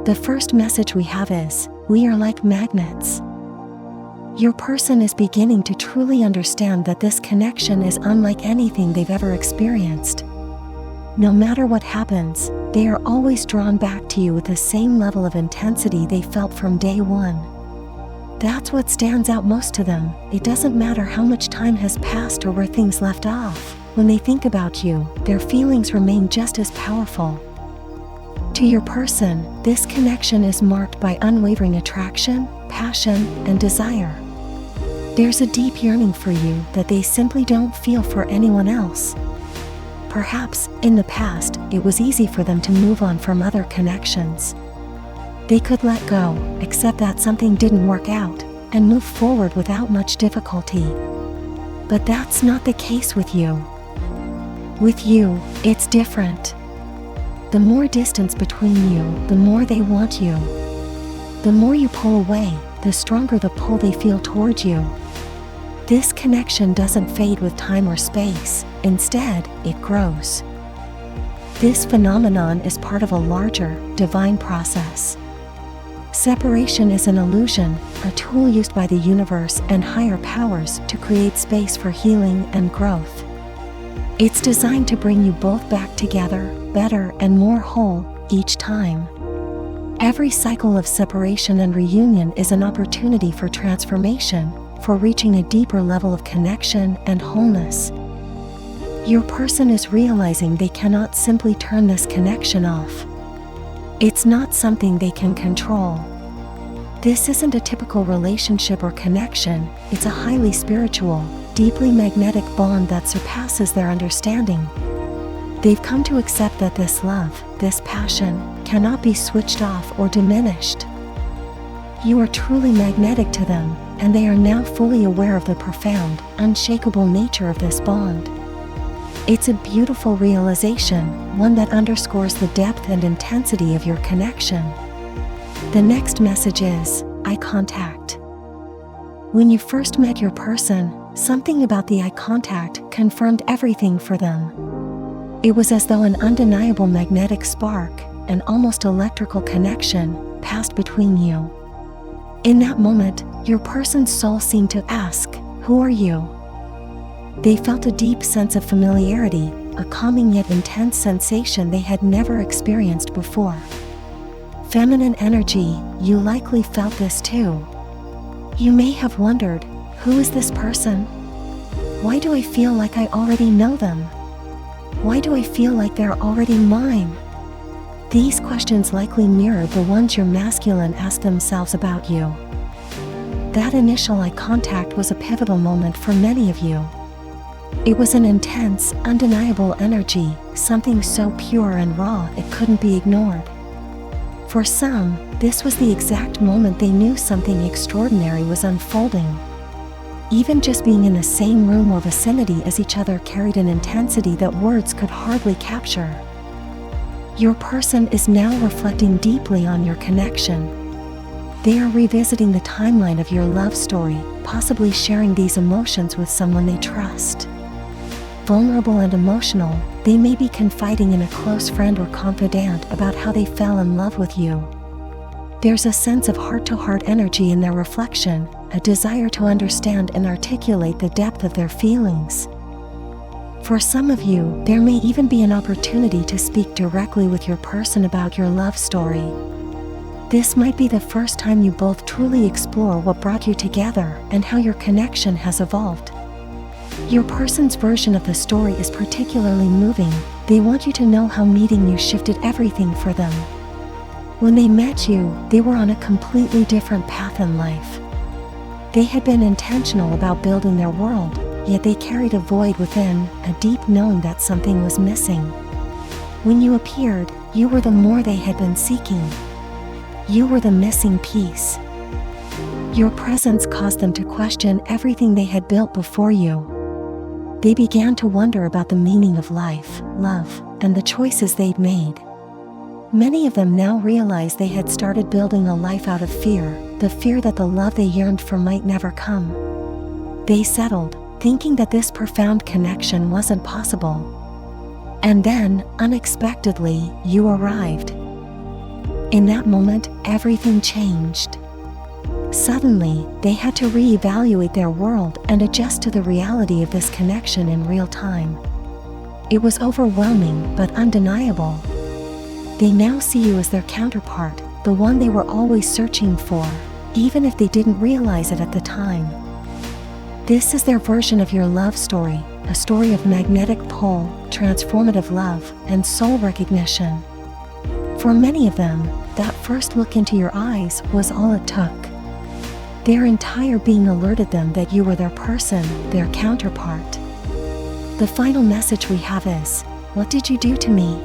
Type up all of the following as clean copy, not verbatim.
The first message we have is, we are like magnets. Your person is beginning to truly understand that this connection is unlike anything they've ever experienced. No matter what happens, they are always drawn back to you with the same level of intensity they felt from day one. That's what stands out most to them. It doesn't matter how much time has passed or where things left off. When they think about you, their feelings remain just as powerful. To your person, this connection is marked by unwavering attraction, passion, and desire. There's a deep yearning for you that they simply don't feel for anyone else. Perhaps, in the past, it was easy for them to move on from other connections. They could let go, accept that something didn't work out, and move forward without much difficulty. But that's not the case with you. With you, it's different. The more distance between you, the more they want you. The more you pull away, the stronger the pull they feel towards you. This connection doesn't fade with time or space. Instead, it grows. This phenomenon is part of a larger, divine process. Separation is an illusion, a tool used by the universe and higher powers to create space for healing and growth. It's designed to bring you both back together, better and more whole, each time. Every cycle of separation and reunion is an opportunity for transformation, for reaching a deeper level of connection and wholeness. Your person is realizing they cannot simply turn this connection off. It's not something they can control. This isn't a typical relationship or connection, it's a highly spiritual, deeply magnetic bond that surpasses their understanding. They've come to accept that this love, this passion, cannot be switched off or diminished. You are truly magnetic to them, and they are now fully aware of the profound, unshakable nature of this bond. It's a beautiful realization, one that underscores the depth and intensity of your connection. The next message is, eye contact. When you first met your person, something about the eye contact confirmed everything for them. It was as though an undeniable magnetic spark, an almost electrical connection, passed between you. In that moment, your person's soul seemed to ask, "Who are you?" They felt a deep sense of familiarity, a calming yet intense sensation they had never experienced before. Feminine energy, you likely felt this too. You may have wondered, who is this person? Why do I feel like I already know them? Why do I feel like they're already mine? These questions likely mirrored the ones your masculine asked themselves about you. That initial eye contact was a pivotal moment for many of you. It was an intense, undeniable energy, something so pure and raw it couldn't be ignored. For some, this was the exact moment they knew something extraordinary was unfolding. Even just being in the same room or vicinity as each other carried an intensity that words could hardly capture. Your person is now reflecting deeply on your connection. They are revisiting the timeline of your love story, possibly sharing these emotions with someone they trust. Vulnerable and emotional, they may be confiding in a close friend or confidant about how they fell in love with you. There's a sense of heart-to-heart energy in their reflection, a desire to understand and articulate the depth of their feelings. For some of you, there may even be an opportunity to speak directly with your person about your love story. This might be the first time you both truly explore what brought you together and how your connection has evolved. Your person's version of the story is particularly moving. They want you to know how meeting you shifted everything for them. When they met you, they were on a completely different path in life. They had been intentional about building their world, yet they carried a void within, a deep knowing that something was missing. When you appeared, you were the more they had been seeking. You were the missing piece. Your presence caused them to question everything they had built before you. They began to wonder about the meaning of life, love, and the choices they'd made. Many of them now realized they had started building a life out of fear, the fear that the love they yearned for might never come. They settled, thinking that this profound connection wasn't possible. And then, unexpectedly, you arrived. In that moment, everything changed. Suddenly, they had to reevaluate their world and adjust to the reality of this connection in real time. It was overwhelming but undeniable. They now see you as their counterpart, the one they were always searching for, even if they didn't realize it at the time. This is their version of your love story, a story of magnetic pull, transformative love, and soul recognition. For many of them, that first look into your eyes was all it took. Their entire being alerted them that you were their person, their counterpart. The final message we have is, what did you do to me?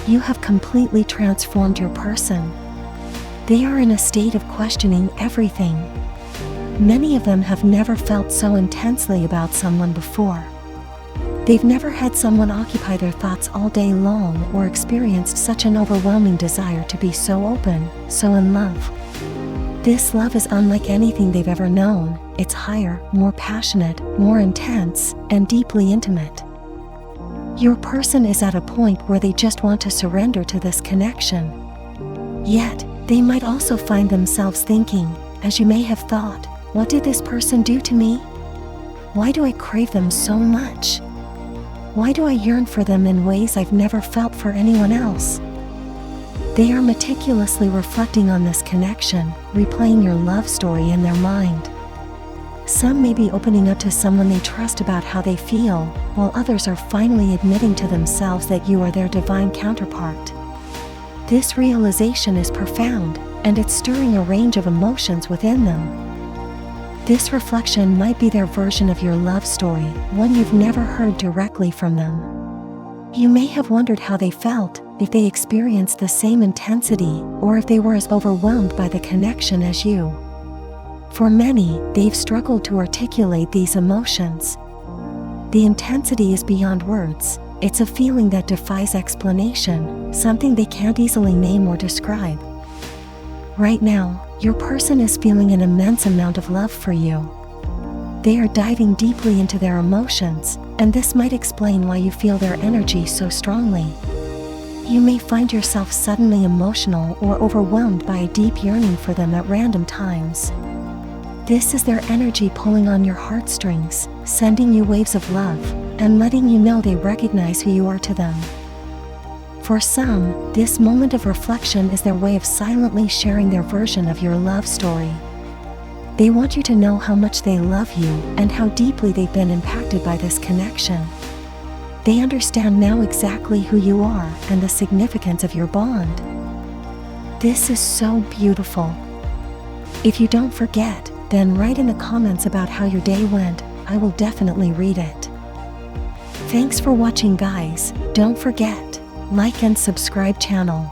You have completely transformed your person. They are in a state of questioning everything. Many of them have never felt so intensely about someone before. They've never had someone occupy their thoughts all day long or experienced such an overwhelming desire to be so open, so in love. This love is unlike anything they've ever known. It's higher, more passionate, more intense, and deeply intimate. Your person is at a point where they just want to surrender to this connection. Yet, they might also find themselves thinking, as you may have thought, what did this person do to me? Why do I crave them so much? Why do I yearn for them in ways I've never felt for anyone else? They are meticulously reflecting on this connection, replaying your love story in their mind. Some may be opening up to someone they trust about how they feel, while others are finally admitting to themselves that you are their divine counterpart. This realization is profound, and it's stirring a range of emotions within them. This reflection might be their version of your love story, one you've never heard directly from them. You may have wondered how they felt, if they experienced the same intensity, or if they were as overwhelmed by the connection as you. For many, they've struggled to articulate these emotions. The intensity is beyond words. It's a feeling that defies explanation, something they can't easily name or describe. Right now, your person is feeling an immense amount of love for you. They are diving deeply into their emotions, and this might explain why you feel their energy so strongly. You may find yourself suddenly emotional or overwhelmed by a deep yearning for them at random times. This is their energy pulling on your heartstrings, sending you waves of love, and letting you know they recognize who you are to them. For some, this moment of reflection is their way of silently sharing their version of your love story. They want you to know how much they love you and how deeply they've been impacted by this connection. They understand now exactly who you are and the significance of your bond. This is so beautiful. If you don't forget, then write in the comments about how your day went. I will definitely read it. Thanks for watching, guys. Don't forget, like and subscribe channel.